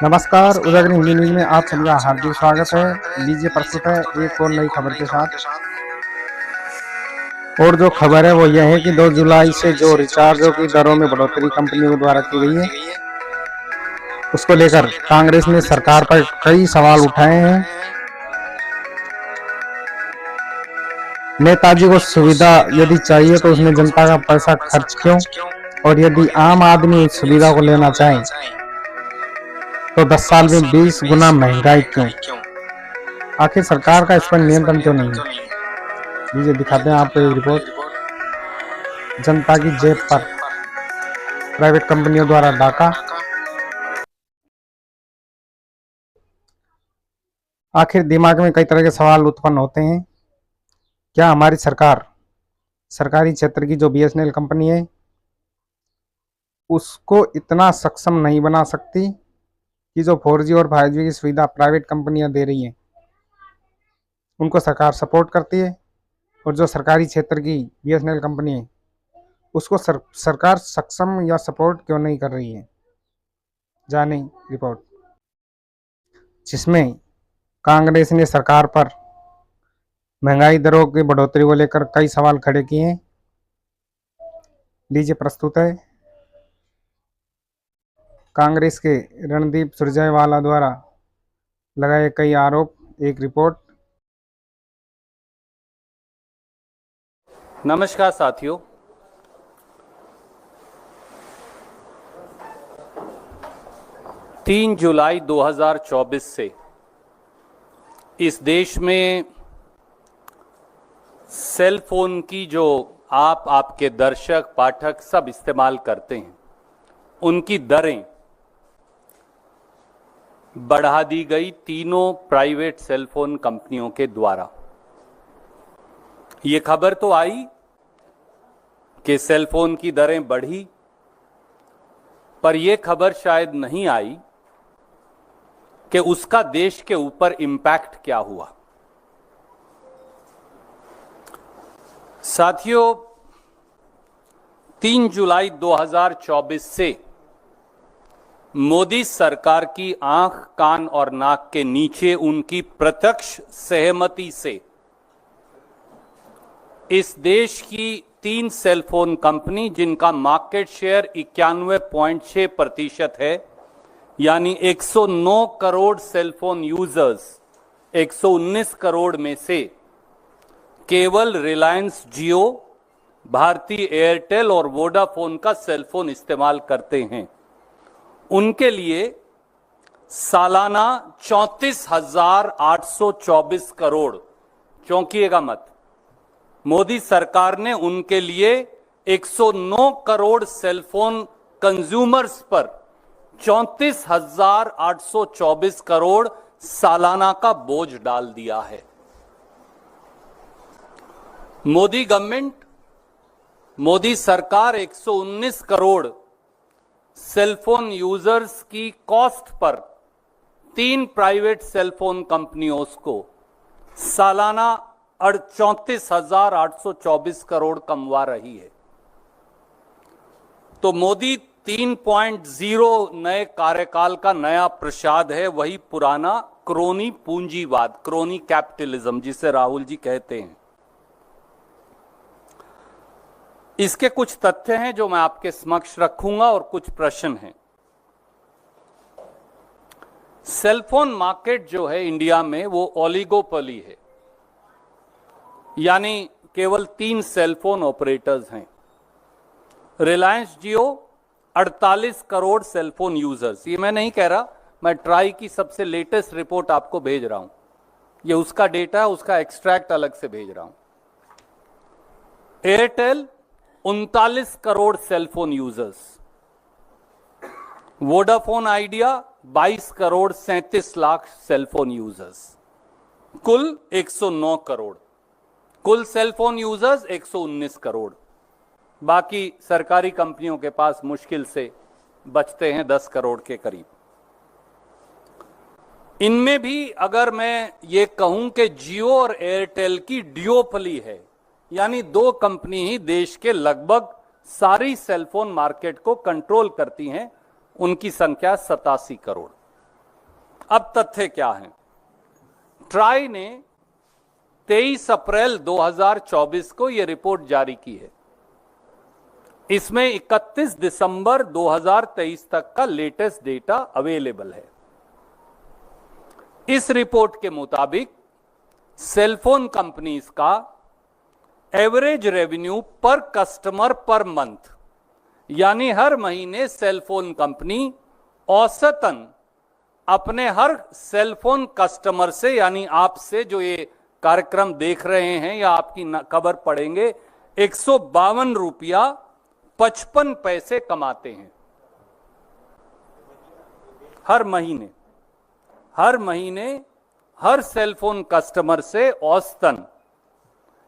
नमस्कार, उजागर हिंदी न्यूज में आप सभी का हार्दिक स्वागत है। लीजिए प्रस्तुत है एक और नई खबर के साथ। और जो खबर है वो यह है कि 2 जुलाई से जो रिचार्जों की दरों में बढ़ोतरी कंपनियों द्वारा की गई है, उसको लेकर कांग्रेस ने सरकार पर कई सवाल उठाए हैं। नेताजी को सुविधा यदि चाहिए तो उसमें जनता का पैसा खर्च क्यों, और यदि आम आदमी इस सुविधा को लेना चाहे तो 10 साल में 20 गुना महंगाई क्यों? आखिर सरकार का इस पर नियंत्रण क्यों नहीं? लीजिए दिखाते हैं आपको एक रिपोर्ट। जनता की जेब पर प्राइवेट कंपनियों द्वारा डाका। आखिर दिमाग में कई तरह के सवाल उत्पन्न होते हैं। क्या हमारी सरकार सरकारी क्षेत्र की जो बीएसएनएल कंपनी है उसको इतना सक्षम नहीं बना सकती कि जो 4G और 5G की सुविधा प्राइवेट कंपनियां दे रही हैं उनको सरकार सपोर्ट करती है, और जो सरकारी क्षेत्र की बीएसएनएल कंपनी है उसको सरकार सक्षम या सपोर्ट क्यों नहीं कर रही है? जाने रिपोर्ट, जिसमें कांग्रेस ने सरकार पर महंगाई दरों की बढ़ोतरी को लेकर कई सवाल खड़े किए हैं। लीजिए प्रस्तुत है कांग्रेस के रणदीप सुरजेवाला द्वारा लगाए कई आरोप, एक रिपोर्ट। नमस्कार साथियों, तीन जुलाई 2024 से इस देश में सेल फोन की जो आपके दर्शक पाठक सब इस्तेमाल करते हैं उनकी दरें बढ़ा दी गई तीनों प्राइवेट सेल फोन कंपनियों के द्वारा। ये खबर तो आई कि सेल फोन की दरें बढ़ी, पर यह खबर शायद नहीं आई कि उसका देश के ऊपर इम्पैक्ट क्या हुआ। साथियों, 3 जुलाई 2024 से मोदी सरकार की आंख, कान और नाक के नीचे उनकी प्रत्यक्ष सहमति से इस देश की 3 सेल फोन कंपनी जिनका मार्केट शेयर 91.6% है, यानी 109 crore cell phone users 119 crore में से केवल रिलायंस जियो, भारती एयरटेल और वोडाफोन का सेल फोन इस्तेमाल करते हैं, उनके लिए सालाना 34,824 करोड़, चौंकिएगा मत, मोदी सरकार ने उनके लिए 109 करोड़ सेलफोन कंज्यूमर्स पर 34,824 करोड़ सालाना का बोझ डाल दिया है। मोदी गवर्नमेंट, मोदी सरकार 119 करोड़ सेलफोन यूजर्स की कॉस्ट पर 3 प्राइवेट सेलफोन कंपनियों को सालाना 34,824 करोड़ कमवा रही है। तो मोदी 3.0 नए कार्यकाल का नया प्रसाद है, वही पुराना क्रोनी पूंजीवाद, क्रोनी कैपिटलिज्म जिसे राहुल जी कहते हैं। इसके कुछ तथ्य हैं जो मैं आपके समक्ष रखूंगा और कुछ प्रश्न हैं। सेलफोन मार्केट जो है इंडिया में वो ओलिगोपोली है, यानी केवल 3 सेलफोन ऑपरेटर्स हैं। रिलायंस जियो 48 करोड़ सेलफोन यूजर्स, ये मैं नहीं कह रहा, मैं ट्राई की सबसे लेटेस्ट रिपोर्ट आपको भेज रहा हूं, ये उसका डेटा है, उसका एक्सट्रैक्ट अलग से भेज रहा हूं। Airtel 39 crore cellphone users, Vodafone idea 22 crore 37 lakh cellphone users, कुल 109 करोड़, कुल सेलफोन यूजर्स 119 करोड़। बाकी सरकारी कंपनियों के पास मुश्किल से बचते हैं 10 करोड़ के करीब। इनमें भी अगर मैं ये कहूं कि जियो और एयरटेल की ड्यूओपली है, यानी 2 कंपनी ही देश के लगभग सारी सेलफोन मार्केट को कंट्रोल करती हैं, उनकी संख्या 87 करोड़। अब तथ्य क्या है? ट्राई ने 23 अप्रैल 2024 को यह रिपोर्ट जारी की है। इसमें 31 दिसंबर 2023 तक का लेटेस्ट डेटा अवेलेबल है। इस रिपोर्ट के मुताबिक सेलफोन कंपनीज का एवरेज रेवेन्यू पर कस्टमर पर मंथ, यानी हर महीने सेलफोन कंपनी औसतन अपने हर सेलफोन कस्टमर से, यानी आपसे जो ये कार्यक्रम देख रहे हैं या आपकी खबर पढ़ेंगे, 152 रुपया 55 पैसे कमाते हैं हर महीने। हर महीने हर सेलफोन कस्टमर से औसतन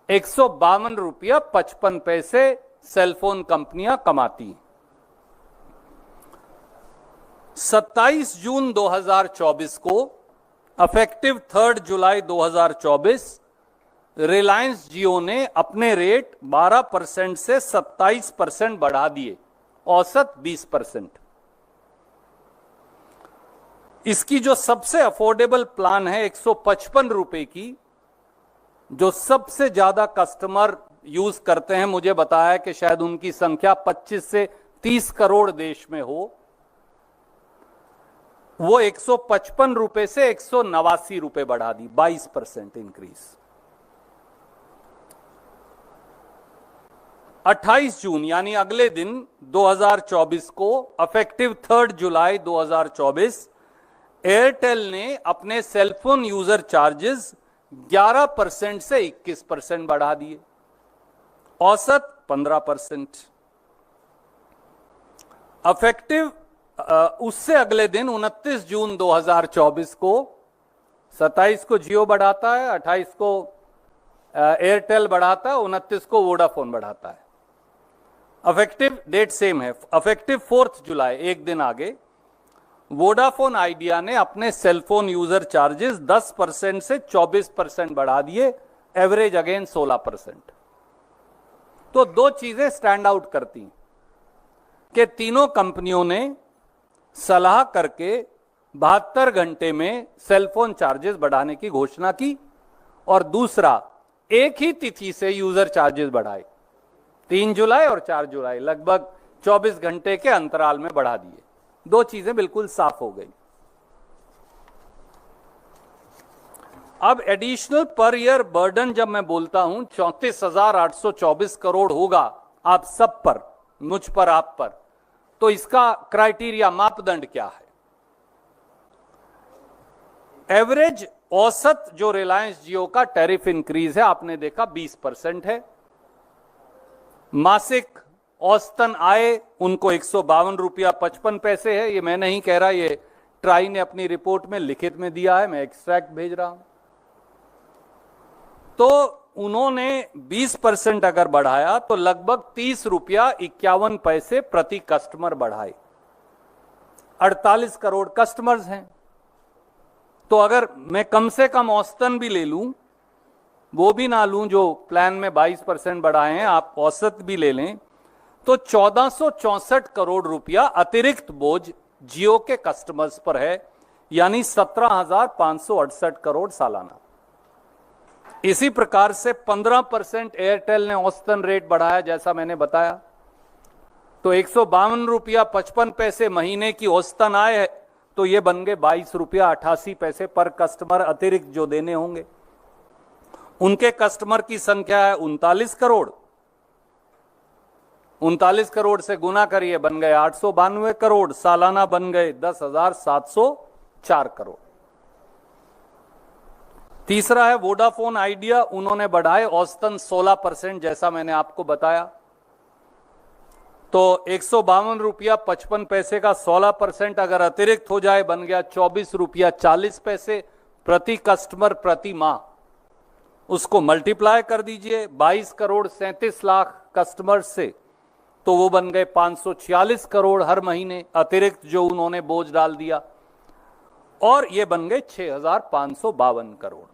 152 रुपया 55 पैसे सेलफोन कंपनियां कमाती हैं। 27 जून 2024 को अफेक्टिव 3 जुलाई 2024 रिलायंस जियो ने अपने रेट 12% से 27% बढ़ा दिए, औसत 20%। इसकी जो सबसे अफोर्डेबल प्लान है 155 रुपए की, जो सबसे ज्यादा कस्टमर यूज करते हैं, मुझे बताया कि शायद उनकी संख्या 25 से 30 करोड़ देश में हो, वो 155 रुपए से 189 रुपए बढ़ा दी, 22% इंक्रीज। 28 जून यानी अगले दिन 2024 को अफेक्टिव 3 जुलाई 2024 एयरटेल ने अपने सेलफोन यूजर चार्जेस 11% से 21% बढ़ा दिए, औसत 15%। अफेक्टिव उससे अगले दिन 29 जून 2024 को, 27 को जियो बढ़ाता है, 28 को एयरटेल बढ़ाता है, 29 को वोडाफोन बढ़ाता है। अफेक्टिव डेट सेम है, अफेक्टिव 4 जुलाई, एक दिन आगे, वोडाफोन आइडिया ने अपने सेलफोन यूजर चार्जेस 10% से 24% बढ़ा दिए, एवरेज अगेन 16%। तो दो चीजें स्टैंड आउट करती हैं कि तीनों कंपनियों ने सलाह करके 72 घंटे में सेलफोन चार्जेस बढ़ाने की घोषणा की, और दूसरा एक ही तिथि से यूजर चार्जेस बढ़ाए, 3 जुलाई और 4 जुलाई, लगभग 24 घंटे के अंतराल में बढ़ा दिए। दो चीजें बिल्कुल साफ हो गई। अब एडिशनल पर ईयर बर्डन जब मैं बोलता हूं 34,824 करोड़ होगा आप सब पर, मुझ पर, आप पर, तो इसका क्राइटेरिया, मापदंड क्या है? एवरेज औसत जो रिलायंस जियो का टैरिफ इंक्रीज है, आपने देखा 20% है। मासिक औसतन आय उनको 152 रुपया 55 पैसे है। ये मैं नहीं कह रहा, ये ट्राई ने अपनी रिपोर्ट में लिखित में दिया है, मैं एक्सट्रैक्ट भेज रहा हूं। तो उन्होंने 20% अगर बढ़ाया तो लगभग 30 रुपया 51 पैसे प्रति कस्टमर बढ़ाए। 48 करोड़ कस्टमर्स हैं, तो अगर मैं कम से कम औसतन भी ले लूं, वो भी ना लूं जो प्लान में 22% बढ़ाए हैं, आप औसत भी ले लें, तो 1464 करोड़ रुपया अतिरिक्त बोझ जियो के कस्टमर्स पर है, यानी 17,568 करोड़ सालाना। इसी प्रकार से 15% एयरटेल ने औसतन रेट बढ़ाया, जैसा मैंने बताया, तो 152 रुपया 55 पैसे महीने की औसतन आय है, तो ये बन गए 22 रुपया 88 पैसे पर कस्टमर अतिरिक्त जो देने होंगे। उनके कस्टमर की संख्या है 39 करोड़, 39 करोड़ से गुना करिए, बन गए 892 करोड़, सालाना बन गए 10,704 करोड़। तीसरा है वोडाफोन आइडिया, उन्होंने बढ़ाए औसतन 16%, जैसा मैंने आपको बताया, तो 152 रुपया 55 पैसे का 16% अगर अतिरिक्त हो जाए, बन गया 24 रुपया 40 पैसे प्रति कस्टमर प्रति माह। उसको मल्टीप्लाई कर दीजिए 22 करोड़ 37 लाख कस्टमर से, तो वो बन गए 546 करोड़ हर महीने अतिरिक्त जो उन्होंने बोझ डाल दिया, और ये बन गए 6,552 करोड़।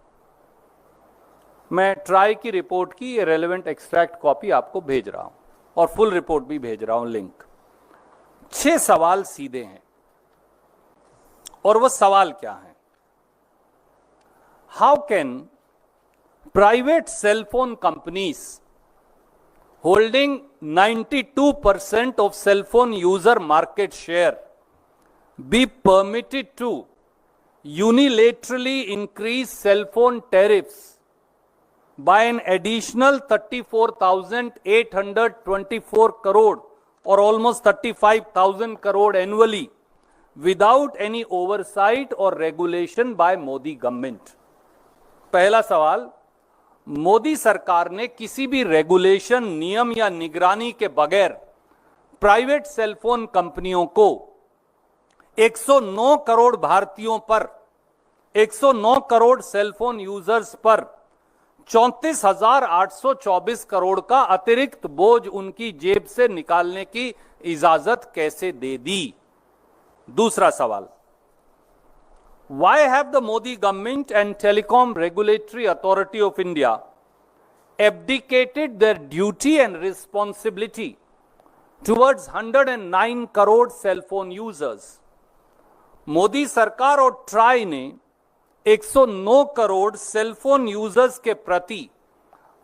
मैं ट्राई की रिपोर्ट की ये रेलेवेंट एक्सट्रैक्ट कॉपी आपको भेज रहा हूं, और फुल रिपोर्ट भी भेज रहा हूं, लिंक। 6 सवाल सीधे हैं, और वो सवाल क्या है? how can private cell phone companies holding 92% of cell phone user market share be permitted to unilaterally increase cell phone tariffs by an additional 34,824 crore or almost 35,000 crore annually without any oversight or regulation by Modi government? पहला सवाल, मोदी सरकार ने किसी भी regulation, नियम या निगरानी के बगैर प्राइवेट सेल फोन कंपनियों को 109 करोड़ भारतीयों पर, 109 करोड़ सेल फोन यूजर्स पर 34,824 करोड़ का अतिरिक्त बोझ उनकी जेब से निकालने की इजाजत कैसे दे दी? दूसरा सवाल, why have the Modi government and Telecom Regulatory Authority of India abdicated their duty and responsibility towards 109 crore cell phone users? Modi सरकार और ट्राई ने 109 करोड़ सेल फोन यूजर्स के प्रति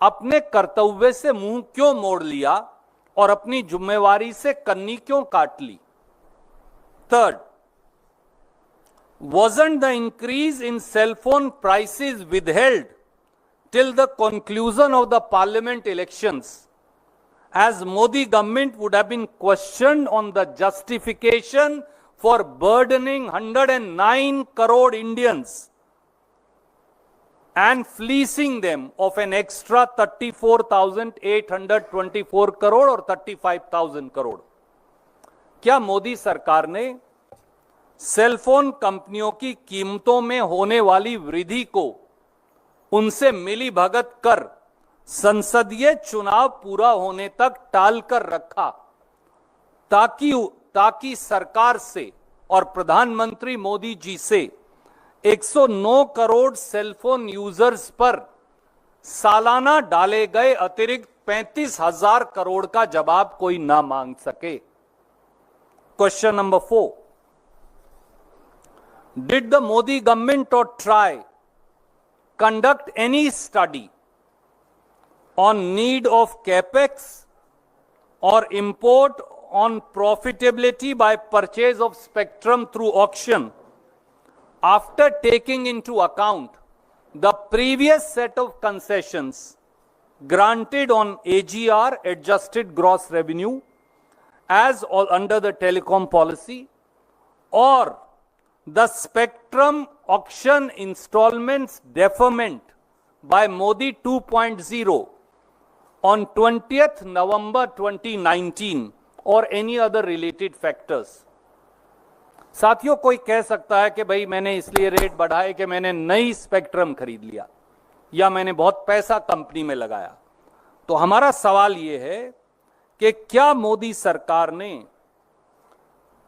अपने कर्तव्य से मुंह क्यों मोड़ लिया और अपनी जिम्मेवारी से कन्नी क्यों काट ली? Third, wasn't the increase in cell phone prices withheld till the conclusion of the parliament elections, as Modi government would have been questioned on the justification for burdening 109 crore Indians and fleecing them of an extra 34,824 crore or 35,000 crore? क्या मोदी सरकार ने cell phone कंपनियों की कीमतों में होने वाली वृद्धि को उनसे मिली भगत कर संसदीय चुनाव पूरा होने तक टाल कर रखा ताकि सरकार से और प्रधानमंत्री मोदी जी से 109 करोड़ सेल फोन यूजर्स पर सालाना डाले गए अतिरिक्त 35,000 करोड़ का जवाब कोई ना मांग सके? Question number 4. Did the Modi government or TRAI conduct any study on need of capex or import on profitability by purchase of spectrum through auction after taking into account the previous set of concessions granted on AGR, adjusted gross revenue, as all under the telecom policy, or the spectrum auction installments deferment by Modi 2.0 on 20th November 2019 or any other related factors? साथियों, कोई कह सकता है कि भाई मैंने इसलिए rate बढ़ाए कि मैंने नई स्पेक्ट्रम खरीद लिया या मैंने बहुत पैसा कंपनी में लगाया। तो हमारा सवाल यह है कि क्या मोदी सरकार ने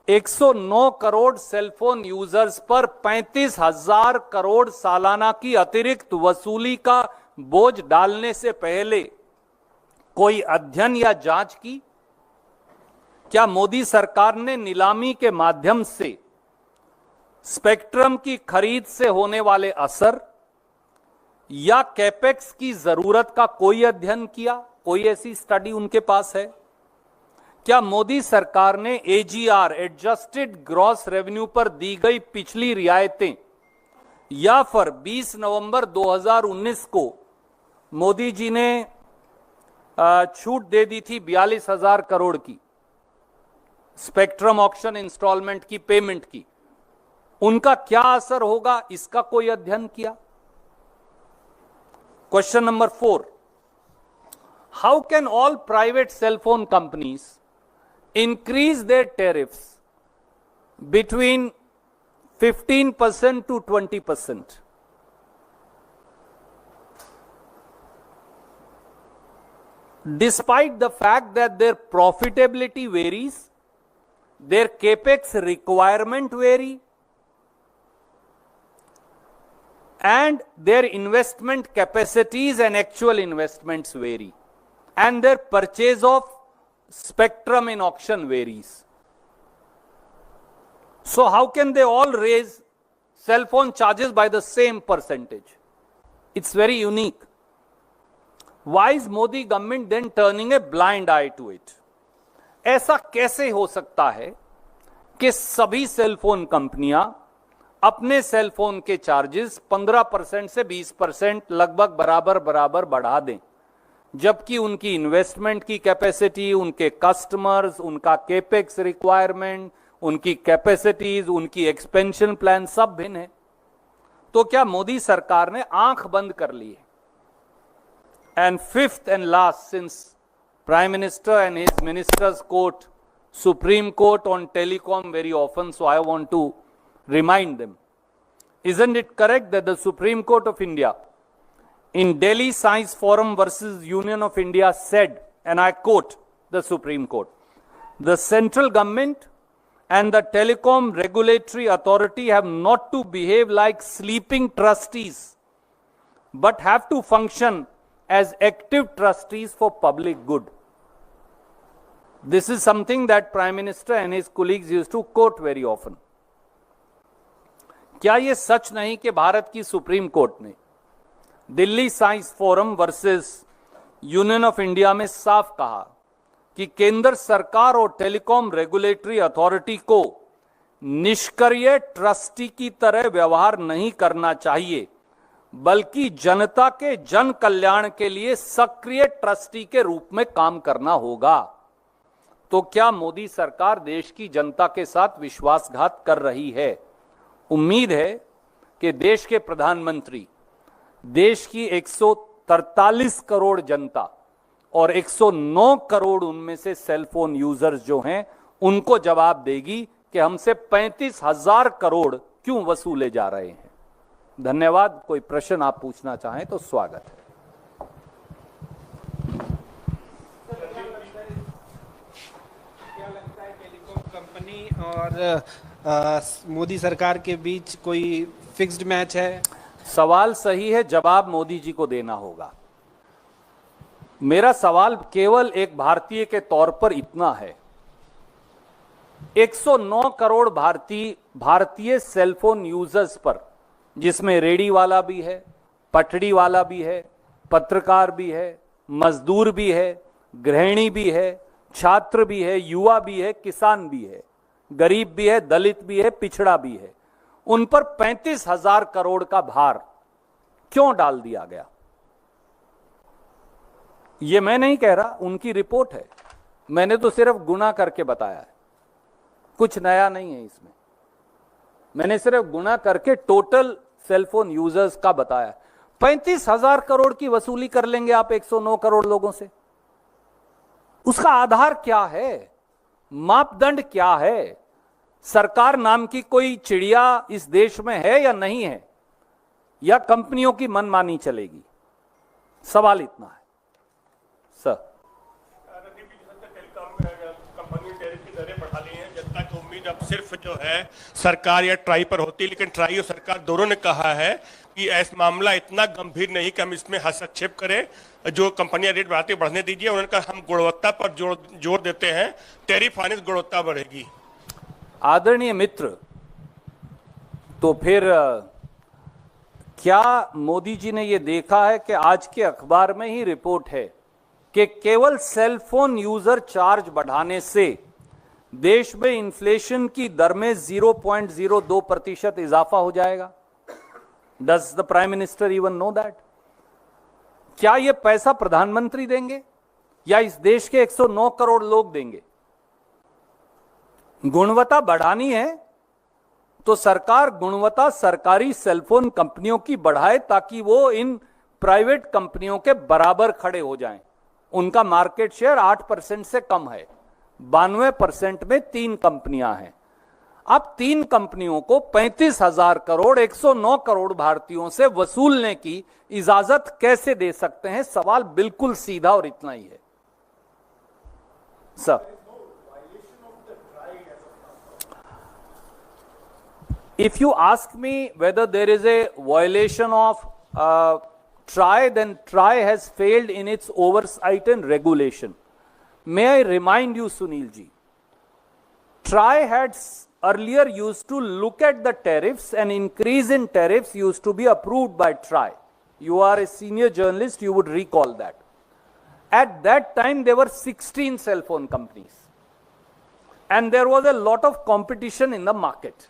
109 करोड़ सेलफोन यूजर्स पर 35,000 करोड़ सालाना की अतिरिक्त वसूली का बोझ डालने से पहले कोई अध्ययन या जांच की? क्या मोदी सरकार ने नीलामी के माध्यम से स्पेक्ट्रम की खरीद से होने वाले असर या कैपेक्स की जरूरत का कोई अध्ययन किया? कोई ऐसी स्टडी उनके पास है? क्या मोदी सरकार ने एजीआर, एडजस्टेड ग्रॉस रेवेन्यू पर दी गई पिछली रियायतें या फिर 20 नवंबर 2019 को मोदी जी ने छूट दे दी थी 42,000 करोड़ की स्पेक्ट्रम ऑक्शन इंस्टॉलमेंट की पेमेंट की, उनका क्या असर होगा, इसका कोई अध्ययन किया? Question number 4, how can all private sale phone companies increase their tariffs between 15% to 20%? Despite the fact that their profitability varies, their capex requirement vary, and their investment capacities and actual investments vary, and their purchase of spectrum in auction varies. So how can they all raise cell phone charges by the same percentage? It's very unique. Why is Modi government then turning a blind eye to it? ऐसा कैसे हो सकता है कि सभी cellphone कंपनियां अपने cellphone के चार्जेस 15% से 20% लगभग बराबर बराबर बढ़ा दें, जबकि उनकी इन्वेस्टमेंट की कैपेसिटी, उनके कस्टमर्स, उनका केपेक्स रिक्वायरमेंट, उनकी कैपेसिटीज, उनकी एक्सपेंशन प्लान सब भिन्न है। तो क्या मोदी सरकार ने आंख बंद कर ली है? And fifth and last, since prime minister and his ministers quote supreme court on telecom very often, so I want to remind them. Isn't it correct that the Supreme Court of India in Delhi Science Forum versus Union of India said, and I quote the Supreme Court, the central government and the telecom regulatory authority have not to behave like sleeping trustees, but have to function as active trustees for public good. This is something that Prime Minister and his colleagues used to quote very often. क्या यह सच नहीं कि भारत की supreme court ने Delhi science forum versus union of India में साफ कहा कि केंद्र सरकार और टेलीकॉम रेगुलेटरी अथॉरिटी को निष्क्रिय ट्रस्टी की तरह व्यवहार नहीं करना चाहिए, बल्कि जनता के जन कल्याण के लिए सक्रिय ट्रस्टी के रूप में काम करना होगा? तो क्या मोदी सरकार देश की जनता के साथ विश्वासघात कर रही है? उम्मीद है कि देश के प्रधानमंत्री देश की 143 करोड़ जनता और 109 करोड़ उनमें से सेलफोन यूजर्स जो हैं उनको जवाब देगी कि हमसे 35,000 करोड़ क्यों वसूले जा रहे हैं। धन्यवाद। कोई प्रश्न आप पूछना चाहें तो स्वागत है। क्या लगता है टेलीकॉम कंपनी और मोदी सरकार के बीच कोई फिक्स्ड मैच है? सवाल सही है, जवाब मोदी जी को देना होगा। मेरा सवाल केवल एक भारतीय के तौर पर इतना है, 109 करोड़ भारतीय सेलफोन यूजर्स पर, जिसमें रेडी वाला भी है, पटड़ी वाला भी है, पत्रकार भी है, मजदूर भी है, गृहिणी भी है, छात्र भी है, युवा भी है, किसान भी है, गरीब भी है, दलित भी है, पिछड़ा भी है, उन पर 35,000 करोड़ का भार क्यों डाल दिया गया? यह मैं नहीं कह रहा, उनकी रिपोर्ट है। मैंने तो सिर्फ गुणा करके बताया है, कुछ नया नहीं है इसमें। मैंने सिर्फ गुणा करके टोटल सेलफोन यूजर्स का बताया। 35,000 करोड़ की वसूली कर लेंगे आप 109 करोड़ लोगों से? उसका आधार क्या है? मापदंड क्या है? सरकार नाम की कोई चिड़िया इस देश में है या नहीं है, या कंपनियों की मनमानी चलेगी? सवाल इतना है सर। कंपनी टैरिफ की दरें बढ़ा ली हैं, जनता की उम्मीद अब सिर्फ जो है सरकार या ट्राई पर होती है, लेकिन ट्राई और सरकार दोनों ने कहा है कि ऐसा मामला इतना गंभीर नहीं कि हम इसमें हस्तक्षेप करें। जो कंपनियां रेट बढ़ाती बढ़ने दीजिए। उन्होंने कहा हम गुणवत्ता पर जोर देते हैं, टैरिफ आने से गुणवत्ता बढ़ेगी। आदरणीय मित्र, तो फिर क्या मोदी जी ने यह देखा है कि आज के अखबार में ही रिपोर्ट है कि केवल सेलफोन यूजर चार्ज बढ़ाने से देश में इन्फ्लेशन की दर में 0.02% इजाफा हो जाएगा? Does the prime minister even know that? क्या यह पैसा प्रधानमंत्री देंगे या इस देश के 109 करोड़ लोग देंगे? गुणवत्ता बढ़ानी है तो सरकार गुणवत्ता सरकारी सेलफोन कंपनियों की बढ़ाए, ताकि वो इन प्राइवेट कंपनियों के बराबर खड़े हो जाएं। उनका मार्केट शेयर 8% से कम है, 92% में 3 कंपनियां हैं। अब 3 कंपनियों को 35,000 करोड़ 109 करोड़ भारतीयों से वसूलने की इजाजत कैसे दे सकते हैं? सवाल बिल्कुल सीधा और इतना ही है sir. If you ask me whether there is a violation of TRAI, then TRAI has failed in its oversight and regulation. May I remind you, Sunil ji, TRAI had earlier used to look at the tariffs, and increase in tariffs used to be approved by TRAI. You are a senior journalist, you would recall that. At that time, there were 16 cell phone companies. And there was a lot of competition in the market.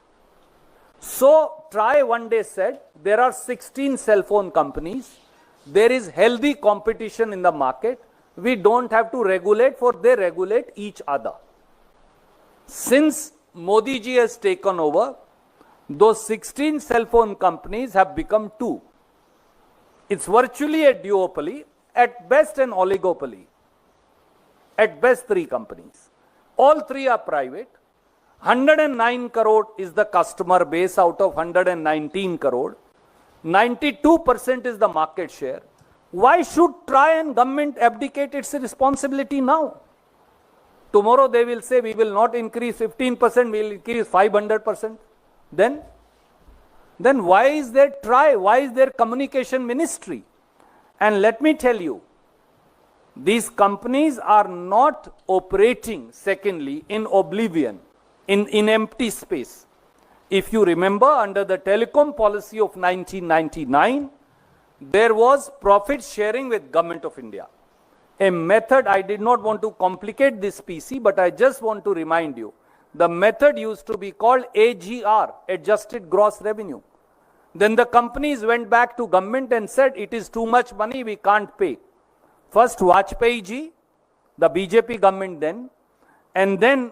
So, TRAI one day said, there are 16 cell phone companies. There is healthy competition in the market. We don't have to regulate, for they regulate each other. Since Modi ji has taken over, those 16 cell phone companies have become 2. It's virtually a duopoly, at best an oligopoly. At best 3 companies. All 3 are private. 109 crore is the customer base out of 119 crore. 92% is the market share. Why should TRAI and government abdicate its responsibility now? Tomorrow they will say we will not increase 15%, we will increase 500%. Then why is there TRAI? Why is there communication ministry? And let me tell you, these companies are not operating, secondly, in oblivion, in empty space. If you remember, under the telecom policy of 1999, there was profit sharing with Government of India. A method, I did not want to complicate this PC, but I just want to remind you, the method used to be called AGR, Adjusted Gross Revenue. Then the companies went back to government and said, it is too much money, we can't pay. First Vajpayee ji, the BJP government then, and then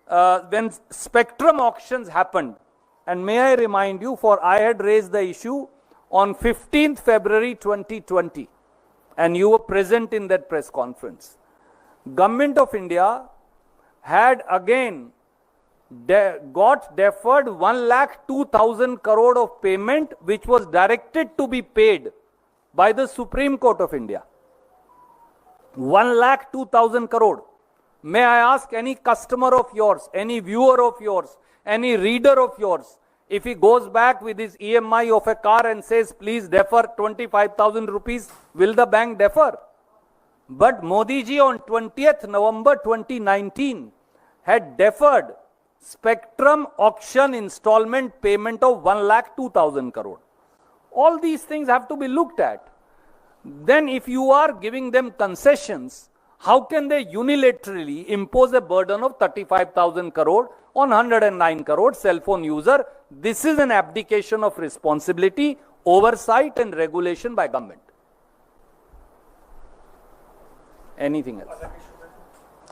when spectrum auctions happened, and may I remind you, for I had raised the issue on 15th February 2020, and you were present in that press conference. Government of India had again got deferred 1,02,000 crore of payment, which was directed to be paid by the Supreme Court of India. 1,02,000 crore. May I ask any customer of yours, any viewer of yours, any reader of yours, if he goes back with his EMI of a car and says, please defer 25,000 rupees, will the bank defer? But Modi ji on 20th November 2019 had deferred spectrum auction installment payment of 1,02,000 crore. All these things have to be looked at. Then if you are giving them concessions, how can they unilaterally impose a burden of 35,000 crore on 109 crore cell phone user? This is an abdication of responsibility, oversight and regulation by government. Anything else?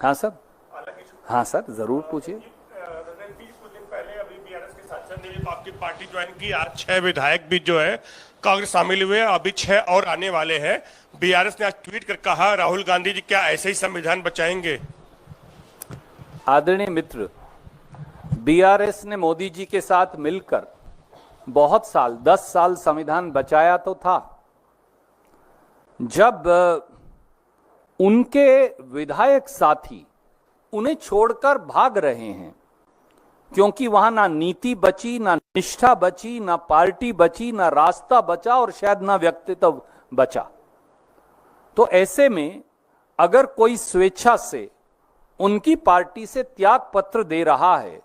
हाँ sir, हाँ sir, जरूर पूछिए। कुछ दिन पहले अभी BRS के सांसद ने आपकी पार्टी ज्वाइन की, आज 6 विधायक भी जो है कांग्रेस शामिल हुए, अभी 6 और आने वाले हैं। बीआरएस ने आज ट्वीट कर कहा, राहुल गांधी जी क्या ऐसे ही संविधान बचाएंगे? आदरणीय मित्र, बीआरएस ने मोदी जी के साथ मिलकर बहुत साल, 10 साल संविधान बचाया तो था। जब उनके विधायक साथी उन्हें छोड़कर भाग रहे हैं, क्योंकि वहां ना नीति बची, ना निष्ठा बची, ना पार्टी बची, ना रास्ता बचा और शायद ना व्यक्तित्व बचा, तो ऐसे में अगर कोई स्वेच्छा से उनकी पार्टी से त्याग पत्र दे रहा है,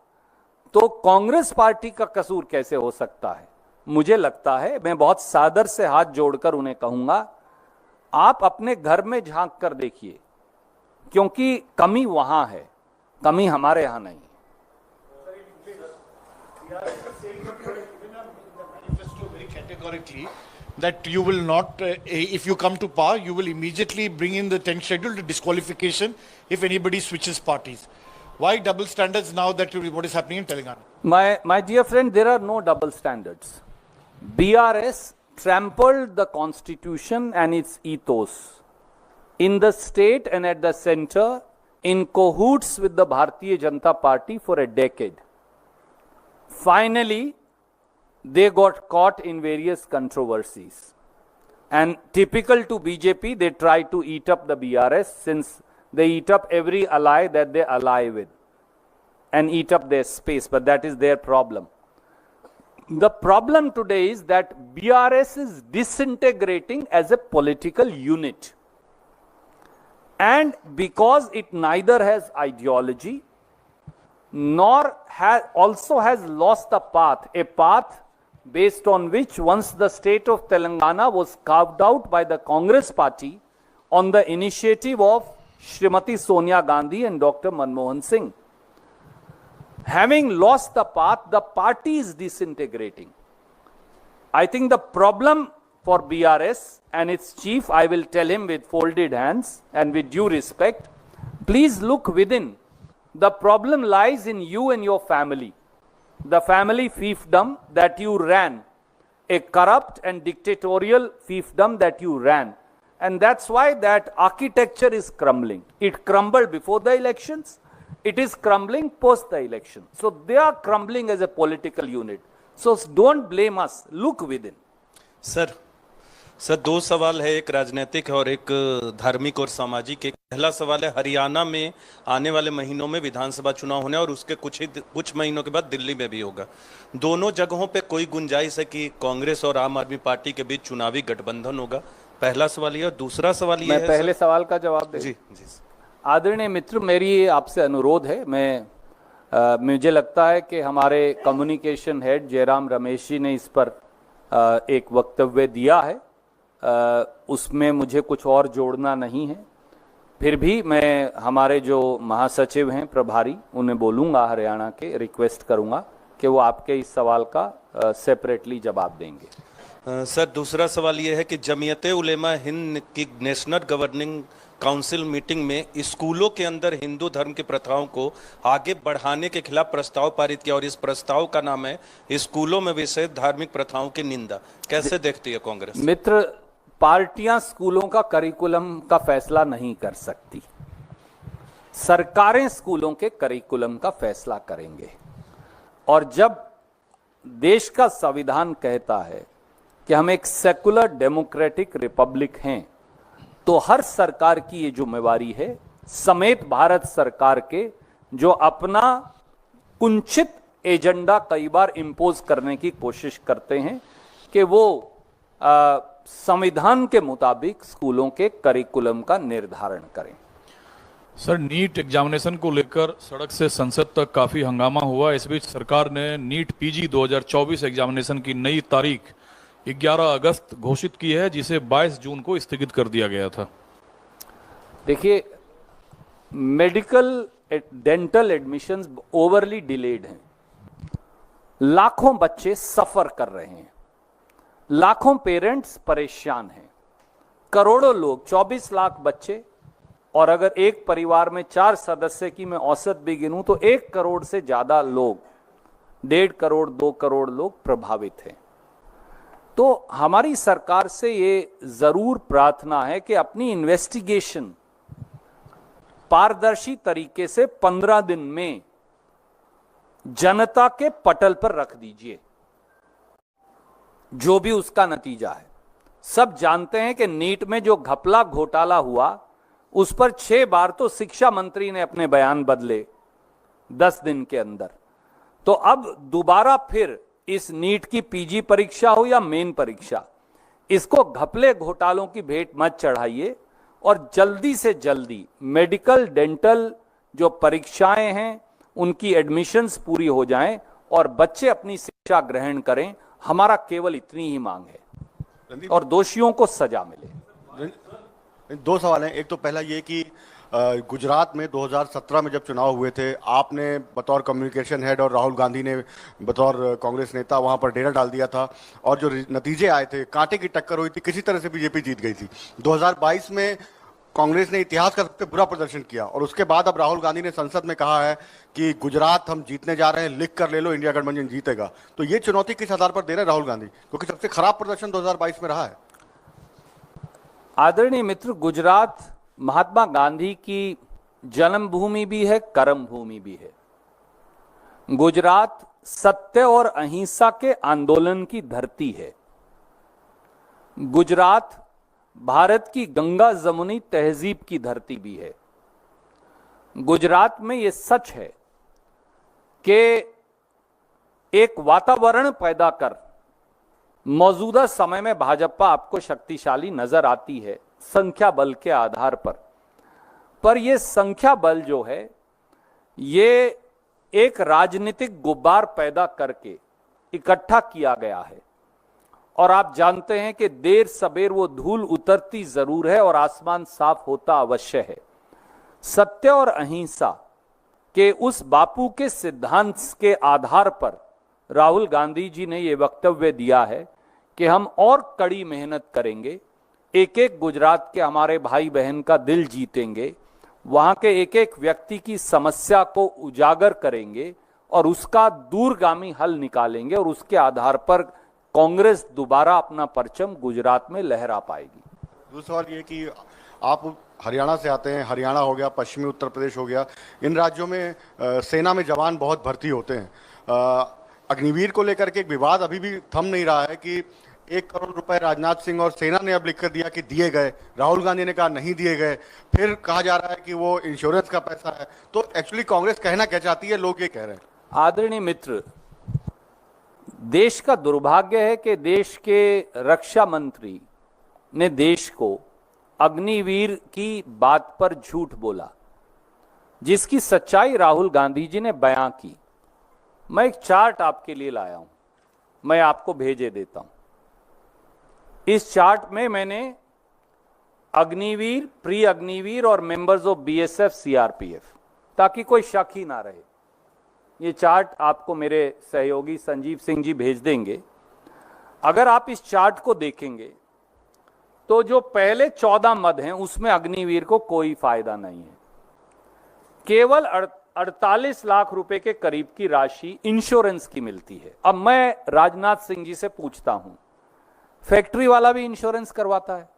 तो कांग्रेस पार्टी का कसूर कैसे हो सकता है? मुझे लगता है, मैं बहुत सादर से हाथ जोड़कर उन्हें कहूंगा, आप अपने घर में झांक कर देखिए, क्योंकि कमी वहां है, कमी हमारे यहां नहीं। Categorically, that you will not, if you come to power, you will immediately bring in the 10th schedule to disqualification if anybody switches parties. Why double standards now that what is happening in Telangana? My dear friend, there are no double standards. BRS trampled the constitution and its ethos in the state and at the center in cahoots with the Bharatiya Janata Party for a decade. Finally, they got caught in various controversies. And typical to BJP, they try to eat up the BRS, since they eat up every ally that they ally with and eat up their space, but that is their problem. The problem today is that BRS is disintegrating as a political unit. And because it neither has ideology nor also has lost a path based on which once the state of Telangana was carved out by the Congress party on the initiative of Srimati Sonia Gandhi and Dr. Manmohan Singh. Having lost the path, the party is disintegrating. I think the problem for BRS and its chief, I will tell him with folded hands and with due respect, please look within. The problem lies in you and your family. The family fiefdom that you ran, a corrupt and dictatorial fiefdom that you ran. And that's why that architecture is crumbling. It crumbled before the elections. It is crumbling post the election. So they are crumbling as a political unit. So don't blame us. Look within. Sir दो सवाल है, एक राजनीतिक है और एक धार्मिक और सामाजिक। एक पहला सवाल है, हरियाणा में आने वाले महीनों में विधानसभा चुनाव होने और उसके कुछ महीनों के बाद दिल्ली में भी होगा। दोनों जगहों पे कोई गुंजाइश है कि कांग्रेस और आम आदमी पार्टी के बीच चुनावी गठबंधन होगा? पहला सवाल ये। और दूसरा सवाल ये है, पहले सवाल का जवाब दे। जी। आदरणीय मित्र, मेरी आपसे अनुरोध है, मुझे लगता है कि हमारे कम्युनिकेशन हेड जयराम रमेश जी ने इस पर एक वक्तव्य दिया है, उसमें मुझे कुछ और जोड़ना नहीं है। फिर भी मैं हमारे जो महासचिव हैं प्रभारी, उन्हें बोलूँगा, हरियाणा के रिक्वेस्ट करूँगा कि वो आपके इस सवाल का सेपरेटली जवाब देंगे। सर दूसरा सवाल ये है कि जमीयत उलेमा हिंद की नेशनल गवर्निंग काउंसिल मीटिंग में स्कूलों के अंदर हिंदू धर्म की प्रथाओं को आगे बढ़ाने के खिलाफ प्रस्ताव पारित किया और इस प्रस्ताव का नाम है स्कूलों में विषय धार्मिक प्रथाओं की निंदा। कैसे देखती है कांग्रेस? मित्र, पार्टियां स्कूलों का करिकुलम का फैसला नहीं कर सकती, सरकारें स्कूलों के करिकुलम का फैसला करेंगे। और जब देश का संविधान कहता है कि हम एक सेकुलर डेमोक्रेटिक रिपब्लिक हैं, तो हर सरकार की ये जिम्मेवारी है, समेत भारत सरकार के जो अपना कुंचित एजेंडा कई बार इंपोज करने की कोशिश करते हैं, कि वो संविधान के मुताबिक स्कूलों के करिकुलम का निर्धारण करें। सर, नीट एग्जामिनेशन को लेकर सड़क से संसद तक काफी हंगामा हुआ। इस बीच सरकार ने नीट पीजी 2024 एग्जामिनेशन की नई तारीख 11 अगस्त घोषित की है, जिसे 22 जून को स्थगित कर दिया गया था। देखिए, medical dental admissions overly delayed हैं, लाखों बच्चे सफर कर रहे हैं, लाखों पेरेंट्स परेशान हैं, करोड़ों लोग, 24 लाख बच्चे, और अगर एक परिवार में 4 सदस्य की मैं औसत भी गिनूं तो 1 करोड़ से ज्यादा लोग, 1.5 करोड़ 2 करोड़ लोग प्रभावित हैं। तो हमारी सरकार से ये जरूर प्रार्थना है कि अपनी इन्वेस्टिगेशन पारदर्शी तरीके से 15 दिन में जनता के पटल पर रख दीजिए, जो भी उसका नतीजा है। सब जानते हैं कि नीट में जो घपला घोटाला हुआ, उस पर 6 बार तो शिक्षा मंत्री ने अपने बयान बदले 10 दिन के अंदर। तो अब दोबारा फिर इस नीट की पीजी परीक्षा हो या मेन परीक्षा, इसको घपले घोटालों की भेंट मत चढ़ाइए, और जल्दी से जल्दी मेडिकल डेंटल जो परीक्षाएं हैं उनकी एडमिशन्स पूरी हो जाएं और बच्चे अपनी शिक्षा ग्रहण करें। हमारा केवल इतनी ही मांग है, और दोषियों को सजा मिले। 2 सवाल हैं। एक तो पहला ये कि गुजरात में 2017 में जब चुनाव हुए थे, आपने बतौर कम्युनिकेशन हेड और राहुल गांधी ने बतौर कांग्रेस नेता वहां पर डेरा डाल दिया था, और जो नतीजे आए थे कांटे की टक्कर हुई थी, किसी तरह से बीजेपी जीत गई थी। 2022 में कांग्रेस ने इतिहास का सबसे बुरा प्रदर्शन किया, और उसके बाद अब राहुल गांधी ने संसद में कहा है कि गुजरात हम जीतने जा रहे हैं, लिख कर ले लो, इंडिया गठबंधन जीतेगा। तो ये चुनौती किस आधार पर दे रहे हैं राहुल गांधी, क्योंकि सबसे खराब प्रदर्शन 2022 में रहा है। आदरणीय मित्र, गुजरात महात्मा गांधी की जन्मभूमि भी है, कर्म भूमि भी है। गुजरात सत्य और अहिंसा के आंदोलन की धरती है। गुजरात भारत की गंगा जमुनी तहजीब की धरती भी है। गुजरात में यह सच है कि एक वातावरण पैदा कर मौजूदा समय में भाजपा आपको शक्तिशाली नजर आती है संख्या बल के आधार पर यह संख्या बल जो है, ये एक राजनीतिक गुब्बार पैदा करके इकट्ठा किया गया है और आप जानते हैं कि देर सबेर वो धूल उतरती जरूर है और आसमान साफ होता अवश्य है। सत्य और अहिंसा के उस बापू के सिद्धांत के आधार पर राहुल गांधी जी ने ये वक्तव्य दिया है कि हम और कड़ी मेहनत करेंगे, एक एक गुजरात के हमारे भाई बहन का दिल जीतेंगे, वहां के एक एक व्यक्ति की समस्या को उजागर करेंगे और उसका दूरगामी हल निकालेंगे और उसके आधार पर कांग्रेस दोबारा अपना परचम गुजरात में लहरा पाएगी। दूसरा सवाल ये कि आप हरियाणा से आते हैं, हरियाणा हो गया, पश्चिमी उत्तर प्रदेश हो गया, इन राज्यों में सेना में जवान बहुत भर्ती होते हैं। अग्निवीर को लेकर के एक विवाद अभी भी थम नहीं रहा है कि 1 करोड़ रुपए राजनाथ सिंह और सेना ने अब लिख कर दिया कि दिए गए, राहुल गांधी ने कहा नहीं दिए गए, फिर कहा जा रहा है कि वो इंश्योरेंस का पैसा है। तो एक्चुअली कांग्रेस कहना क्या चाहती है, लोग ये कह रहे हैं। आदरणीय मित्र, देश का दुर्भाग्य है कि देश के रक्षा मंत्री ने देश को अग्निवीर की बात पर झूठ बोला, जिसकी सच्चाई राहुल गांधी जी ने बयां की। मैं एक चार्ट आपके लिए लाया हूं, मैं आपको भेजे देता हूं। इस चार्ट में मैंने अग्निवीर, प्री अग्निवीर और मेंबर्स ऑफ बीएसएफ, सीआरपीएफ, ताकि कोई शक ही ना रहे, ये चार्ट आपको मेरे सहयोगी संजीव सिंह जी भेज देंगे। अगर आप इस चार्ट को देखेंगे तो जो पहले 14 मद हैं उसमें अग्निवीर को कोई फायदा नहीं है। केवल 48 लाख रुपए के करीब की राशि इंश्योरेंस की मिलती है। अब मैं राजनाथ सिंह जी से पूछता हूं, फैक्ट्री वाला भी इंश्योरेंस करवाता है,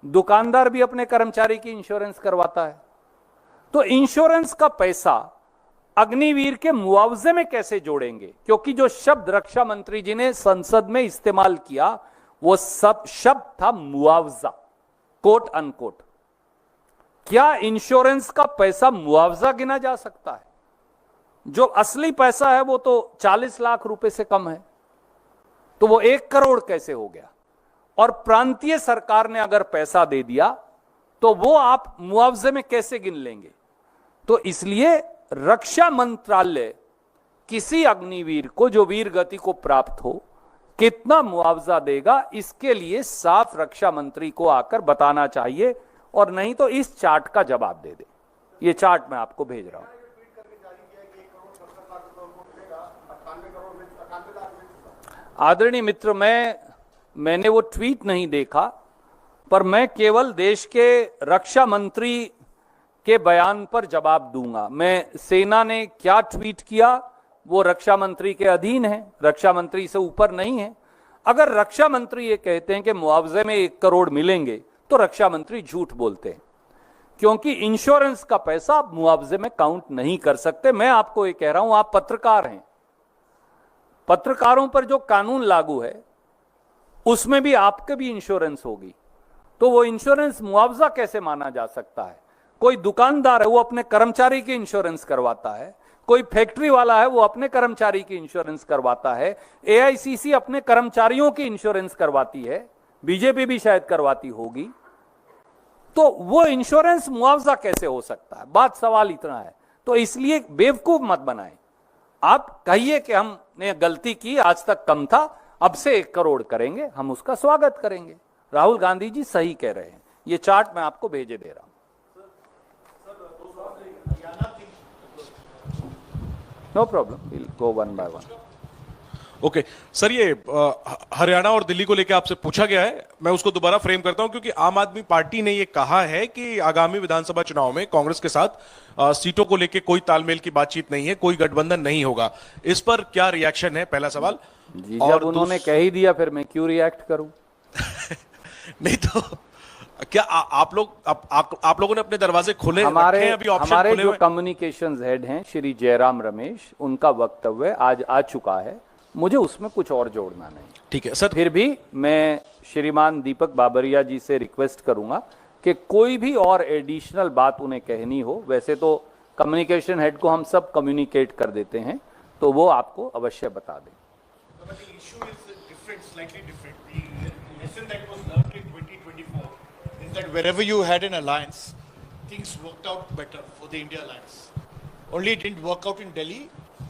दुकानदार भी अपने कर्मचारी की इंश्योरेंस करवाता है, तो इंश्योरेंस का पैसा अग्निवीर के मुआवजे में कैसे जोड़ेंगे? क्योंकि जो शब्द रक्षा मंत्री जी ने संसद में इस्तेमाल किया वो सब शब्द था मुआवजा, कोट अनकोट। क्या इंश्योरेंस का पैसा मुआवजा गिना जा सकता है? जो असली पैसा है वो तो 40 लाख रुपए से कम है, तो वो 1 करोड़ कैसे हो गया? और प्रांतीय सरकार ने अगर पैसा दे दिया तो वो आप मुआवजे में कैसे गिन लेंगे? तो इसलिए रक्षा मंत्रालय किसी अग्निवीर को जो वीर गति को प्राप्त हो कितना मुआवजा देगा, इसके लिए साफ रक्षा मंत्री को आकर बताना चाहिए, और नहीं तो इस चार्ट का जवाब दे दे। ये चार्ट मैं आपको भेज रहा हूं। आदरणीय मित्र, मैंने वो ट्वीट नहीं देखा, पर मैं केवल देश के रक्षा मंत्री के बयान पर जवाब दूंगा। मैं सेना ने क्या ट्वीट किया वो रक्षा मंत्री के अधीन है, रक्षा मंत्री से ऊपर नहीं है। अगर रक्षा मंत्री ये कहते हैं कि मुआवजे में 1 करोड़ मिलेंगे तो रक्षा मंत्री झूठ बोलते हैं, क्योंकि इंश्योरेंस का पैसा आप मुआवजे में काउंट नहीं कर सकते। मैं आपको ये कह रहा हूं, आप पत्रकार हैं, पत्रकारों पर जो कानून लागू है उसमें भी आपके भी इंश्योरेंस होगी, तो वो इंश्योरेंस मुआवजा कैसे माना जा सकता है? कोई दुकानदार है वो अपने कर्मचारी की इंश्योरेंस करवाता है, कोई फैक्ट्री वाला है वो अपने कर्मचारी की इंश्योरेंस करवाता है, एआईसीसी अपने कर्मचारियों की इंश्योरेंस करवाती है, बीजेपी भी शायद करवाती होगी, तो वो इंश्योरेंस मुआवजा कैसे हो सकता है? बात सवाल इतना है। तो इसलिए बेवकूफ मत बनाएं। आप कहिए कि हमने गलती की, आज तक कम था, अब से 1 करोड़ करेंगे, हम उसका स्वागत करेंगे। राहुल गांधी जी सही कह रहे हैं। ये चार्ट मैं आपको भेजे दे रहा हूं। No problem, will go one by one. Okay sir, ये हरियाणा और दिल्ली को लेकर आपसे पूछा गया है, मैं उसको दोबारा फ्रेम करता हूं, क्योंकि आम आदमी पार्टी ने ये कहा है कि आगामी विधानसभा चुनाव में कांग्रेस के साथ सीटों को लेकर कोई तालमेल की बातचीत नहीं है, कोई गठबंधन नहीं होगा। इस पर क्या रिएक्शन है? पहला सवाल। जी, जब उन्होंने कह ही दिया फिर मैं क्यों रिएक्ट करूं? नहीं तो क्या आप लोगों ने अपने दरवाजे खुले हमारे रखे हैं? अभी ऑप्शन हमारे खुले जो हुए? कम्युनिकेशंस हेड हैं श्री जयराम रमेश, उनका वक्तव्य आज आ चुका है, मुझे उसमें कुछ और जोड़ना नहीं। ठीक है सर। फिर भी मैं श्रीमान दीपक बाबरिया जी से रिक्वेस्ट करूंगा कि कोई भी और एडिशनल बात उन्हें कहनी हो, वैसे तो कम्युनिकेशन हेड को हम सब कम्युनिकेट कर देते हैं, तो वो आपको अवश्य बता दें। That wherever you had an alliance, things worked out better for the India alliance. Only it didn't work out in Delhi,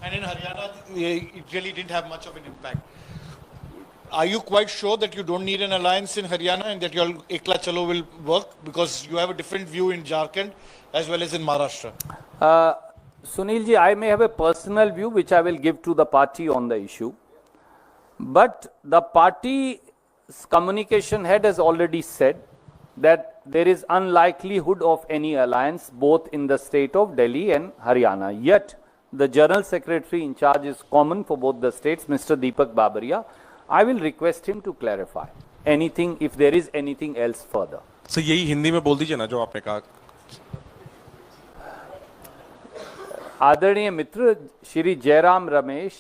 And in Haryana, it really didn't have much of an impact. Are you quite sure that you don't need an alliance in Haryana and that your Ekla Chalo will work? Because you have a different view in Jharkhand as well as in Maharashtra. Sunil ji, I may have a personal view which I will give to the party on the issue. But the party's communication head has already said that there is unlikelihood of any alliance both in the state of Delhi and Haryana. Yet, the General Secretary in charge is common for both the states, Mr. Deepak Babaria. I will request him to clarify anything if there is anything else further. Sir यही हिंदी में बोल दीजिए ना जो आपने कहा. आदरणीय मित्र श्री जयराम रमेश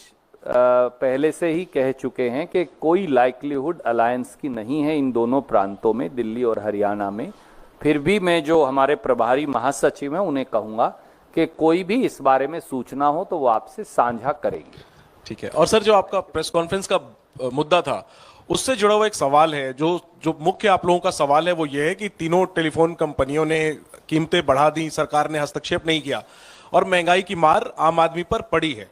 पहले से ही कह चुके हैं कि कोई लाइक्लीहुड अलायंस की नहीं है इन दोनों प्रांतों में, दिल्ली और हरियाणा में. फिर भी मैं जो हमारे प्रभारी महासचिव हैं उन्हें कहूंगा कि कोई भी इस बारे में सूचना हो तो वो आपसे साझा करेंगे. ठीक है. और सर जो आपका प्रेस कॉन्फ्रेंस का मुद्दा था उससे जुड़ा हुआ एक सवाल है, जो मुख्य आप लोगों का सवाल है वो ये है कि तीनों टेलीफोन कंपनियों ने कीमतें बढ़ा दी, सरकार ने हस्तक्षेप नहीं किया और महंगाई की मार आम आदमी पर पड़ी है.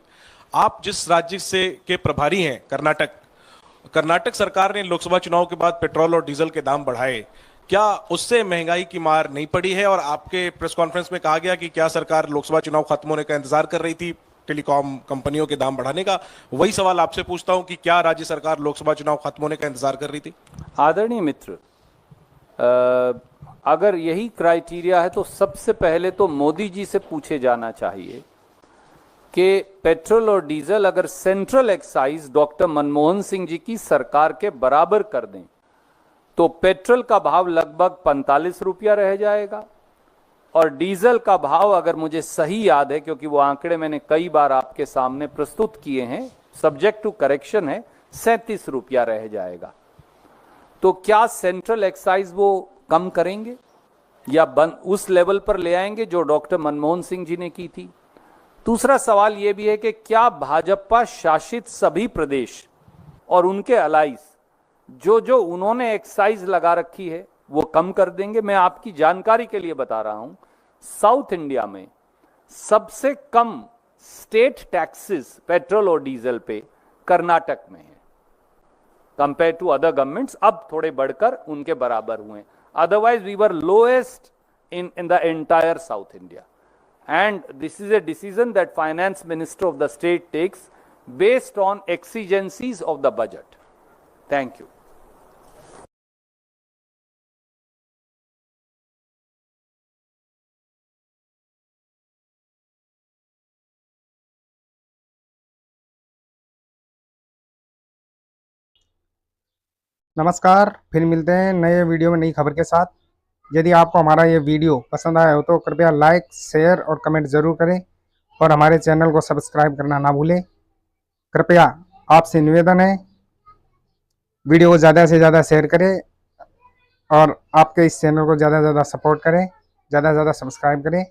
आप जिस राज्य से के प्रभारी हैं, कर्नाटक सरकार ने लोकसभा चुनाव के बाद पेट्रोल और डीजल के दाम बढ़ाए, क्या उससे महंगाई की मार नहीं पड़ी है? और आपके प्रेस कॉन्फ्रेंस में कहा गया कि क्या सरकार लोकसभा चुनाव खत्म होने का इंतजार कर रही थी टेलीकॉम कंपनियों के दाम बढ़ाने का. वही सवाल आपसे पूछता हूं कि क्या राज्य सरकार लोकसभा चुनाव खत्म होने का इंतजार कर रही थी? आदरणीय मित्र, अगर यही क्राइटेरिया है तो सबसे पहले तो मोदी जी से पूछे जाना चाहिए कि पेट्रोल और डीजल अगर central excise doctor Manmohan Singh ji की सरकार के बराबर कर दें तो पेट्रोल का भाव लगभग 45 रुपया रह जाएगा और डीजल का भाव, अगर मुझे सही याद है क्योंकि वो आंकड़े मैंने कई बार आपके सामने प्रस्तुत किए हैं, सब्जेक्ट टू करेक्शन है, 37 रुपया रह जाएगा. तो क्या सेंट्रल एक्साइज वो कम करेंगे या उस लेवल पर ले आएंगे जो डॉक्टर मनमोहन सिंह जी ने की थी? दूसरा सवाल यह भी है कि क्या भाजपा शासित सभी प्रदेश और उनके अलाइज जो उन्होंने एक्साइज लगा रखी है वो कम कर देंगे? मैं आपकी जानकारी के लिए बता रहा हूं, साउथ इंडिया में सबसे कम स्टेट टैक्सेस पेट्रोल और डीजल पे कर्नाटक में है कंपेयर टू अदर गवर्नमेंट्स. अब थोड़े बढ़कर उनके बराबर हुए. Otherwise we were lowest in the entire south India. And this is a decision that finance minister of the state takes based on exigencies of the budget. Thank you. नमस्कार, फिर मिलते हैं नए वीडियो में नई खबर के साथ. यदि आपको हमारा ये वीडियो पसंद आया हो तो कृपया लाइक, शेयर और कमेंट ज़रूर करें और हमारे चैनल को सब्सक्राइब करना ना भूलें. कृपया आपसे निवेदन है, वीडियो को ज़्यादा से ज़्यादा शेयर करें और आपके इस चैनल को ज़्यादा से ज़्यादा सपोर्ट करें, ज़्यादा से ज़्यादा सब्सक्राइब करें.